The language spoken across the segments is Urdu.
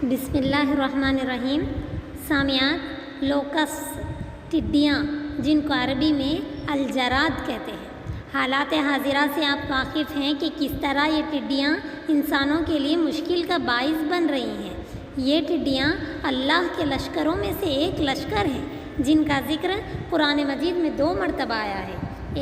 بسم اللہ الرحمن الرحیم۔ سامعین، لوکس ٹڈیاں جن کو عربی میں الجراد کہتے ہیں، حالات حاضرہ سے آپ واقف ہیں کہ کس طرح یہ ٹڈیاں انسانوں کے لیے مشکل کا باعث بن رہی ہیں۔ یہ ٹڈیاں اللہ کے لشکروں میں سے ایک لشکر ہیں جن کا ذکر قرآن مجید میں 2 مرتبہ آیا ہے،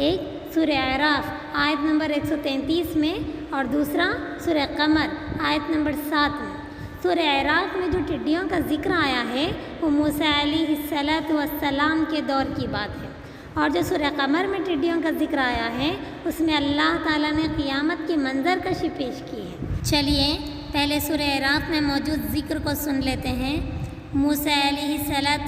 ایک سورہ اعراف آیت نمبر 133 میں اور دوسرا سورہ قمر آیت نمبر 7 میں۔ سورہ اعراف میں جو ٹڈیوں کا ذکر آیا ہے وہ موسیٰ علیہ السلام کے دور کی بات ہے، اور جو سورہ قمر میں ٹڈیوں کا ذکر آیا ہے اس میں اللہ تعالیٰ نے قیامت کی منظر کشی پیش کی ہے۔ چلیے پہلے سورہ اعراف میں موجود ذکر کو سن لیتے ہیں۔ موسیٰ علیہ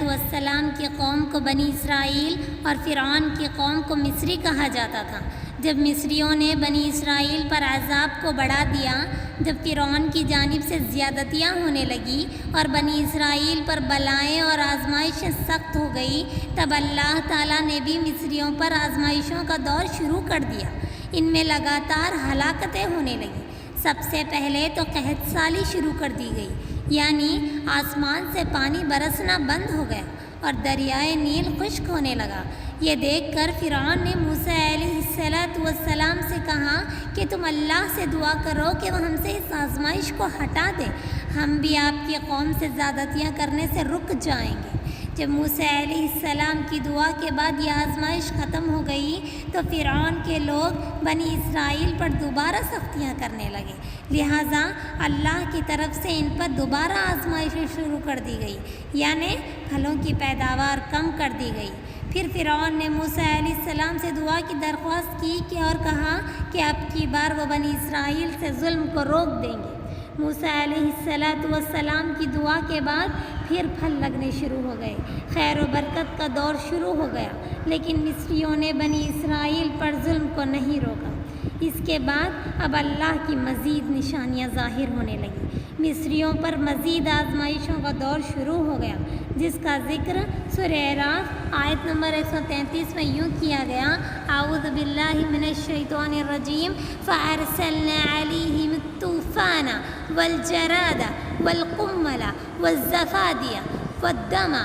السلام کی قوم کو بنی اسرائیل اور فرعون کی قوم کو مصری کہا جاتا تھا۔ جب مصریوں نے بنی اسرائیل پر عذاب کو بڑھا دیا، جب فرعون کی جانب سے زیادتیاں ہونے لگی اور بنی اسرائیل پر بلائیں اور آزمائشیں سخت ہو گئی، تب اللہ تعالیٰ نے بھی مصریوں پر آزمائشوں کا دور شروع کر دیا۔ ان میں لگاتار ہلاکتیں ہونے لگیں۔ سب سے پہلے تو قحط سالی شروع کر دی گئی، یعنی آسمان سے پانی برسنا بند ہو گیا اور دریائے نیل خشک ہونے لگا۔ یہ دیکھ کر فرعون نے موسیٰ علیہ السلام سے کہا کہ تم اللہ سے دعا کرو کہ وہ ہم سے اس آزمائش کو ہٹا دے، ہم بھی آپ کی قوم سے زیادتیاں کرنے سے رک جائیں گے۔ جب موسیٰ علیہ السلام کی دعا کے بعد یہ آزمائش ختم ہو گئی تو فرعون کے لوگ بنی اسرائیل پر دوبارہ سختیاں کرنے لگے، لہٰذا اللہ کی طرف سے ان پر دوبارہ آزمائشیں شروع کر دی گئی، یعنی پھلوں کی پیداوار کم کر دی گئی۔ پھر فرعون نے موسیٰ علیہ السلام سے دعا کی درخواست کی اور کہا کہ اب کی بار وہ بنی اسرائیل سے ظلم کو روک دیں گے۔ موسیٰ علیہ السلام کی دعا کے بعد پھر پھل لگنے شروع ہو گئے، خیر و برکت کا دور شروع ہو گیا، لیکن مصریوں نے بنی اسرائیل پر ظلم کو نہیں روکا۔ اس کے بعد اب اللہ کی مزید نشانیاں ظاہر ہونے لگیں۔ مصریوں پر مزید آزمائشوں کا دور شروع ہو گیا، جس کا ذکر سورہ اعراف آیت نمبر 133 میں یوں کیا گیا: اعوذ باللہ من الشیطان الرجیم فارسلنا علیہم الطوفان والجراد والقمل والضفادع والدم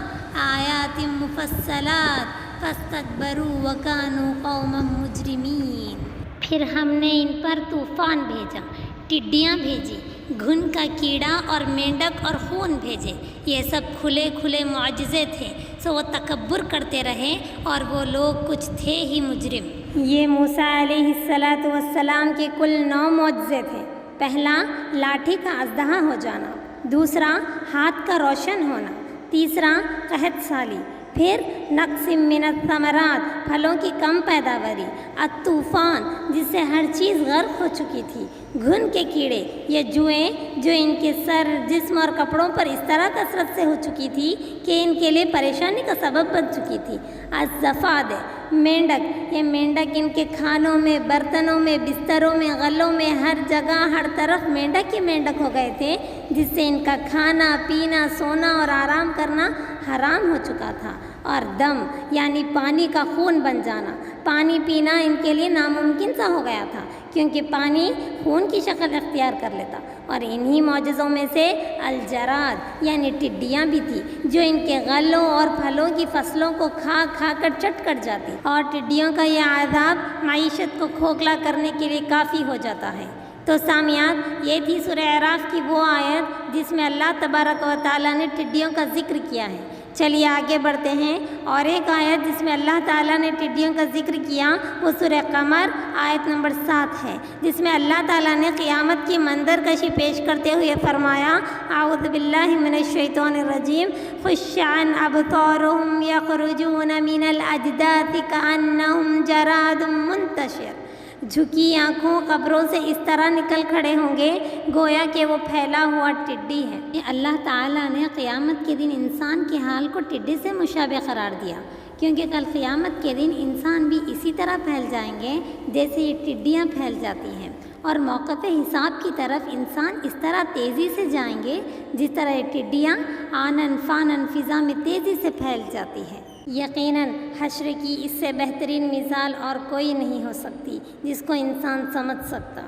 آیات مفصلات فاستکبروا وکانوا قوما مجرمین۔ پھر ہم نے ان پر طوفان بھیجا، ٹڈیاں بھیجی، گھن کا کیڑا اور مینڈک اور خون بھیجے۔ یہ سب کھلے کھلے معجزے تھے، سو وہ تکبر کرتے رہے اور وہ لوگ کچھ تھے ہی مجرم۔ یہ موسیٰ علیہ السلام کے کل 9 معجزے تھے۔ پہلا، لاٹھی کا اژدہا ہو جانا، دوسرا ہاتھ کا روشن ہونا، تیسرا قحط سالی، پھر نقص من الثمرات پھلوں کی کم پیداواری، الطوفان جس سے ہر چیز غرق ہو چکی تھی، گھن کے کیڑے یہ جوئیں جو ان کے سر، جسم اور کپڑوں پر اس طرح کثرت سے ہو چکی تھی کہ ان کے لیے پریشانی کا سبب بن چکی تھی، الضفادع مینڈک یہ مینڈک ان کے کھانوں میں، برتنوں میں، بستروں میں، غلوں میں، ہر جگہ ہر طرف مینڈک ہی مینڈک ہو گئے تھے، جس سے ان کا کھانا پینا، سونا اور آرام کرنا حرام ہو چکا تھا، اور دم یعنی پانی کا خون بن جانا، پانی پینا ان کے لیے ناممکن سا ہو گیا تھا، کیونکہ پانی خون کی شکل اختیار کر لیتا۔ اور انہی معجزوں میں سے الجراد یعنی ٹڈیاں بھی تھی، جو ان کے غلوں اور پھلوں کی فصلوں کو کھا کھا کر چٹ کر جاتی، اور ٹڈیوں کا یہ عذاب معیشت کو کھوکھلا کرنے کے لیے کافی ہو جاتا ہے۔ تو سامعین، یہ تھی سورہ اعراف کی وہ آیت جس میں اللہ تبارک و تعالیٰ نے ٹڈیوں کا ذکر کیا ہے۔ چلیے آگے بڑھتے ہیں، اور ایک آیت جس میں اللہ تعالیٰ نے ٹڈیوں کا ذکر کیا وہ سورہ قمر آیت نمبر 7 ہے، جس میں اللہ تعالیٰ نے قیامت کی منظر کشی پیش کرتے ہوئے فرمایا: اعوذ باللہ من الشیطان الرجیم خش عن ابصارهم یخرجون من الاجداث کأنهم جراد منتشر۔ جھکی آنکھوں قبروں سے اس طرح نکل کھڑے ہوں گے گویا کہ وہ پھیلا ہوا ٹڈی ہے۔ اللہ تعالیٰ نے قیامت کے دن انسان کے حال کو ٹڈی سے مشابہ قرار دیا، کیونکہ کل قیامت کے دن انسان بھی اسی طرح پھیل جائیں گے جیسے یہ ٹڈیاں پھیل جاتی ہیں، اور موقف حساب کی طرف انسان اس طرح تیزی سے جائیں گے جس طرح یہ ٹڈیاں آنن فانن فضا میں تیزی سے پھیل جاتی ہے۔ یقیناً حشر کی اس سے بہترین مثال اور کوئی نہیں ہو سکتی جس کو انسان سمجھ سکتا۔